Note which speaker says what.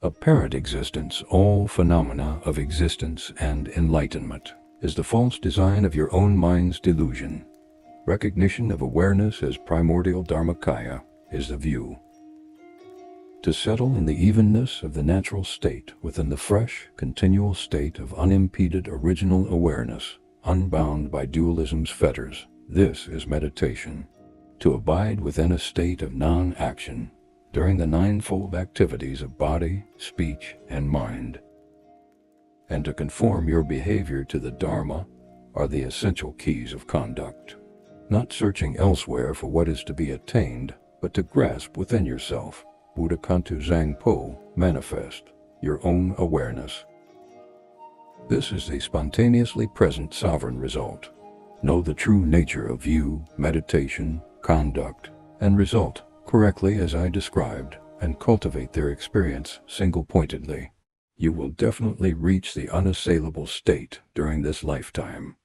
Speaker 1: Apparent existence, all phenomena of existence and enlightenment, is the false design of your own mind's delusion. Recognition of awareness as primordial dharmakaya is the view. To settle in the evenness of the natural state within the fresh, continual state of unimpeded original awareness, unbound by dualism's fetters, this is meditation. To abide within a state of non-action during the ninefold activities of body, speech, and mind. And to conform your behavior to the Dharma are the essential keys of conduct. Not searching elsewhere for what is to be attained, but to grasp within yourself, Buddha Kuntu Zangpo, manifest your own awareness. This is the spontaneously present sovereign result. Know the true nature of view, meditation, conduct, and result correctly as I described, and cultivate their experience single-pointedly. You will definitely reach the unassailable state during this lifetime.